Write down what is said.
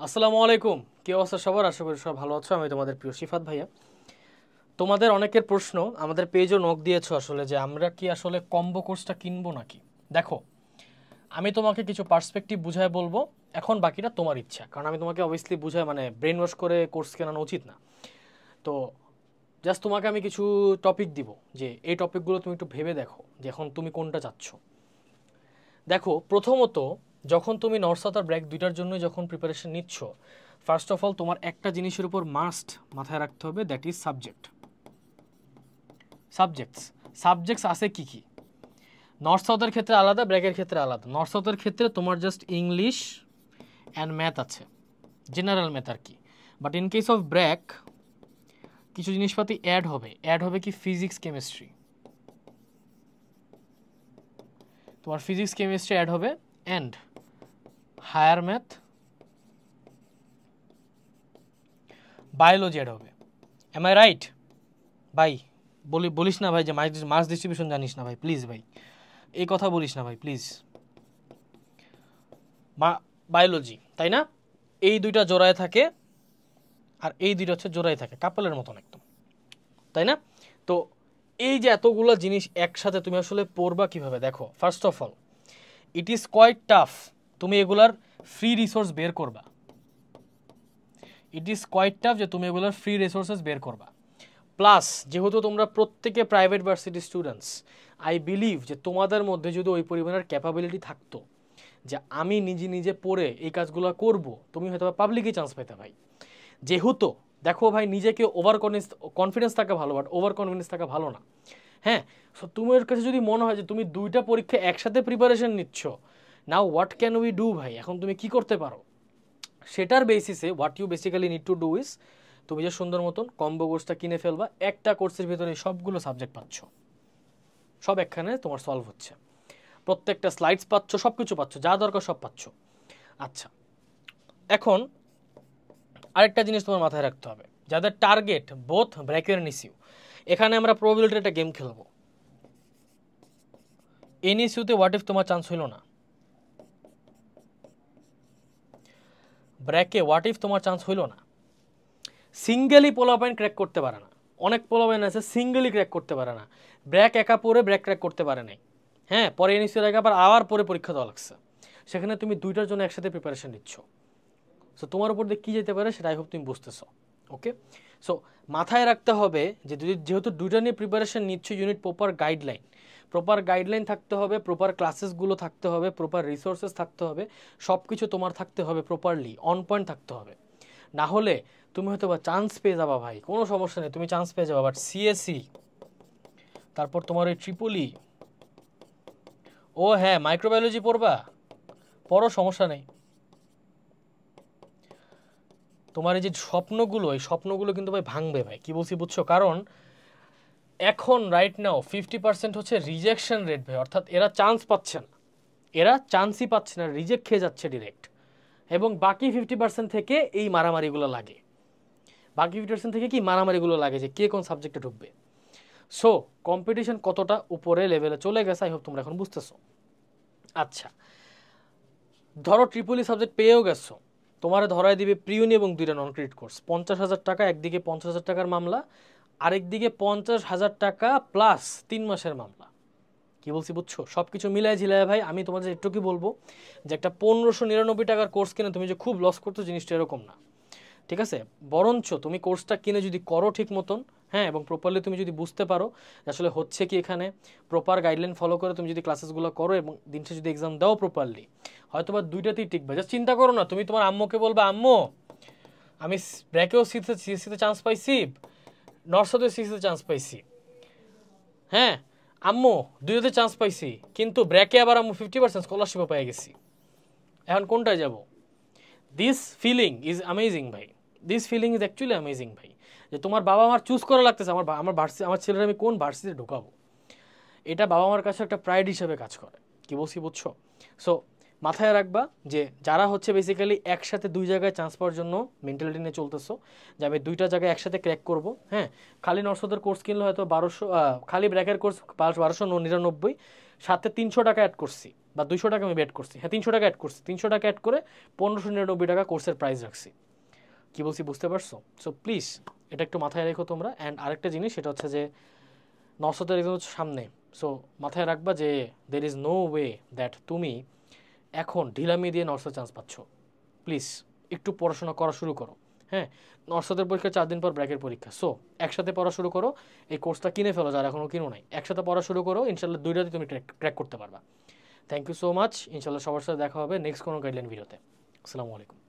আসসালামু আলাইকুম। কি অবস্থা সবার? আশা করি সব ভালো আছো। আমি তোমাদের প্রিয় সিফাত ভাইয়া। তোমাদের অনেকের প্রশ্ন, আমাদের পেজও নক দিয়েছো আসলে, যে আমরা কি আসলে কম্বো কোর্সটা কিনবো নাকি। দেখো, আমি তোমাকে কিছু পার্সপেক্টিভ বুঝায় বলবো, এখন বাকিটা তোমার ইচ্ছা, কারণ আমি তোমাকে অবভিয়াসলি বুঝায় ব্রেন ওয়াশ করে কোর্স কেনানো উচিত না। তো জাস্ট তোমাকে আমি কিছু টপিক দিব, যে এই টপিকগুলো তুমি একটু ভেবে দেখো যে এখন তুমি কোনটা চাচ্ছ। দেখো, প্রথমত যখন তুমি নর্থ সাউথ আর ব্র্যাক দুইটার জন্য যখন প্রিপারেশন নিচ্ছ, ফার্স্ট অফ অল তোমার একটা জিনিসের উপর মাস্ট মাথায় রাখতে হবে, দ্যাট ইজ সাবজেক্ট। সাবজেক্টস আছে কি কি? নর্থ সাউথের ক্ষেত্রে আলাদা, ব্র্যাকের ক্ষেত্রে আলাদা। নর্থ সাউথের ক্ষেত্রে তোমার জাস্ট ইংলিশ অ্যান্ড ম্যাথ আছে, জেনারেল ম্যাথ আর কি। But in case of BRAC কিছু জিনিসপাতি অ্যাড হবে কি ফিজিক্স কেমিস্ট্রি। তোমার ফিজিক্স কেমিস্ট্রি অ্যাড হবে, and higher math, biology add হবে। এম আই রাইট ভাই? বলিস না ভাই যে মাস ডিস্ট্রিবিউশন জানিস না ভাই, প্লিজ ভাই এই কথা বলিস না ভাই প্লিজ। বায়োলজি, তাই না? এই দুইটা জোড়ায় থাকে, আর এই দুইটা হচ্ছে জোড়ায় থাকে, কাপলের মতন একদম, তাই না? তো এই যে এতগুলো জিনিস একসাথে তুমি আসলে পড়বা কিভাবে? দেখো, first of all it is quite tough. তুমি এগুলার ফ্রি রিসোর্স বের করবা। ইট ইজ কোয়াইট টাফ যে তুমি এগুলার ফ্রি রিসোর্সেস বের করবা। প্লাস যেহেতু তোমরা প্রত্যেকে private varsity students, I believe যে তোমাদের মধ্যে যদি ওই পরিমাণের ক্যাপাবিলিটি থাকতো যে আমি নিজে নিজে পড়ে এই কাজগুলো করব, তুমি হয়তো পাবলিকই চান্স পেতে ভাই। যেহেতু দেখো ভাই, নিজেকে কনফিডেন্স থাকা ভালো, বাট ওভার কনফিডেন্স থাকা ভালো না। হ্যাঁ, সো তোমার কাছে যদি মনে হয় যে তুমি দুইটা পরীক্ষা একসাথে প্রিপারেশন নিচ্ছ, now what can we do ভাই, এখন তুমি কি করতে পারো? সেটার বেসিসে what you basically need to do is, তুমি যে সুন্দর মতন কম্বো কোর্সটা কিনে ফেলবা। একটা কোর্সের ভিতরে সবগুলো সাবজেক্ট পাচ্ছ, সব একখানে তোমার সলভ হচ্ছে, প্রত্যেকটা স্লাইডস পাচ্ছ, সব কিছু পাচ্ছ, যা দরকার সব পাচ্ছ। আচ্ছা, এখন আরেকটা জিনিস তোমার মাথায় রাখতে হবে, যাদের টার্গেট বোথ ব্র্যাকের এনইসিউ, এখানে আমরা প্রবাবিলিটির একটা গেম খেলবো। এনইসিউতে হোয়াট ইফ তোমার চান্স হইল না, ব্র্যাকে হোয়াট ইফ তোমার চান্স হইল না। সিঙ্গেলি পোলাপাইন ক্র্যাক করতে পারে না, অনেক পোলাপাইন আছে সিঙ্গেলি ক্র্যাক করতে পারে না। ব্র্যাক একা পড়ে ব্র্যাক ক্র্যাক করতে পারে নাই, হ্যাঁ, পরে এনইসিউর আগে আবার পরে পরীক্ষা দেওয়া লাগছে। সেখানে তুমি দুইটার জন্য একসাথে প্রিপারেশন নিচ্ছ। সো তোমার উপর দিয়ে কী যেতে পারে সেটা আই হোপ তুমি বুঝতেছো। ওকে, সো মাথায় রাখতে হবে যে যেহেতু দুইটা নিয়ে প্রিপারেশন নিচ্ছ, ইউনিট প্রপার গাইডলাইন থাকতে হবে, প্রপার ক্লাসেসগুলো থাকতে হবে, প্রপার রিসোর্সেস থাকতে হবে, সব কিছু তোমার থাকতে হবে, প্রপারলি অন পয়েন্ট থাকতে হবে। না হলে তুমি হয়তো বা চান্স পেয়ে যাবা ভাই, কোনো সমস্যা নেই, তুমি চান্স পেয়ে যাবা, বাট সিএসসি, তারপর তোমার ওই ট্রিপলি, ও হ্যাঁ মাইক্রোবায়োলজি পড়ো, সমস্যা নেই। তোমার এই যে স্বপ্নগুলো, এই স্বপ্নগুলো কিন্তু ভাই ভাঙবে ভাই, কি বলছি বুঝছো? কারণ এখন রাইট নাও 50% হচ্ছে রিজেকশন রেট ভাই, অর্থাৎ এরা চান্স পাচ্ছে না, এরা চান্সই পাচ্ছে না, রিজেক্ট খেয়ে যাচ্ছে ডিরেক্ট। এবং বাকি 50% থেকে এই মারামারিগুলো লাগে, বাকি 50% থেকে কি মারামারিগুলো লাগে যে কে কোন সাবজেক্টে ঢুকবে। সো কম্পিটিশন কতটা উপরে লেভেলে চলে গেছে, আই হোপ তোমরা এখন বুঝতেছো। আচ্ছা, ধরো ট্রিপলি সাবজেক্ট পেয়েও গেছো, তোমার ধরায় দিবে প্রিউনি এবং দুইটা নন ক্রেডিট কোর্স, 50,000 টাকা, একদিকে 50,000 টাকার মামলা, আরেকদিকে 50,000 টাকা প্লাস 3 মাসের মামলা। কি বলছি বুঝছো? সব কিছু মিলায় ঝিলায় ভাই আমি তোমাদের একটু কি বলবো, যে একটা 1599 টাকার কোর্স কিনে তুমি যে খুব লস করতো, জিনিসটা এরকম না, ঠিক আছে? বরঞ্চ তুমি কোর্সটা কিনে যদি করো ঠিক মতন, হ্যাঁ, এবং প্রপারলি তুমি যদি বুঝতে পারো যে আসলে হচ্ছে কি, এখানে প্রপার গাইডলাইন ফলো করে তুমি যদি ক্লাসেসগুলো করো এবং দিনটা যদি এক্সাম দাও প্রপারলি, হয়তো বা দুইটাতেই টিকবে। জাস্ট চিন্তা করো না, তুমি তোমার আম্মুকে বলবা, আম্মু আমি ব্র্যাকেও সিএসসিতে চান্স পাইছি, নর্সাতেও সিএসসিতে চান্স পাইছি, হ্যাঁ আম্মু দুইটাতে চান্স পাইছি, কিন্তু ব্র্যাকে আবার আম্মু 50% স্কলারশিপও পেয়ে গেছি, এখন কোনটায় যাব? দিস ফিলিং ইজ অ্যামেজিং ভাই, this feeling is actually amazing ভাই, যে তোমার বাবা মার চুজ করা লাগতেছে আমার আমার ছেলের আমি কোন ভার্সিটিতে ঢোকাবো, এটা বাবা মার কাছে একটা প্রাইড হিসেবে কাজ করে। কি বলছি বুঝছো? সো মাথায় রাখবা যে যারা হচ্ছে বেসিক্যালি একসাথে দুই জায়গায় চান্স পাওয়ার জন্য মেন্টালিটি নিয়ে চলতেছো, যে আমি দুইটা জায়গায় একসাথে ক্র্যাক করব, হ্যাঁ, খালি নর্সদের কোর্স কিনলে হয়তো 1200, খালি ব্র্যাকের কোর্স 1299, সাথে 300 টাকা অ্যাড করছি, বা 200 টাকা আমি অ্যাড করছি, হ্যাঁ 300 টাকা অ্যাড করছি, 300 টাকা অ্যাড করে 1599 টাকা কোর্সের প্রাইস রাখছি। কী বলছি বুঝতে পারছো? সো প্লিজ এটা একটু মাথায় রেখো তোমরা। অ্যান্ড আরেকটা জিনিস সেটা হচ্ছে যে নর্সদের এক্সাম হচ্ছে সামনে, সো মাথায় রাখবা যে there is no way that তুমি এখন ঢিলামি দিয়ে নর্সের চান্স পাচ্ছ। প্লিজ একটু পড়াশোনা করা শুরু করো। হ্যাঁ, নর্সদের পরীক্ষা 4 দিন পর ব্র্যাকের পরীক্ষা, সো একসাথে পড়া শুরু করো। এই কোর্সটা কিনে ফেলো যারা এখনও কিনো নাই, একসাথে পড়া শুরু করো, ইনশাল্লাহ 2টাতে তুমি ক্র্যাক করতে পারবা। থ্যাংক ইউ সো মাচ, ইনশাল্লাহ সবার সাথে দেখা হবে নেক্সট কোনো গাইডলাইন ভিডিওতে। আসসালামু আলাইকুম।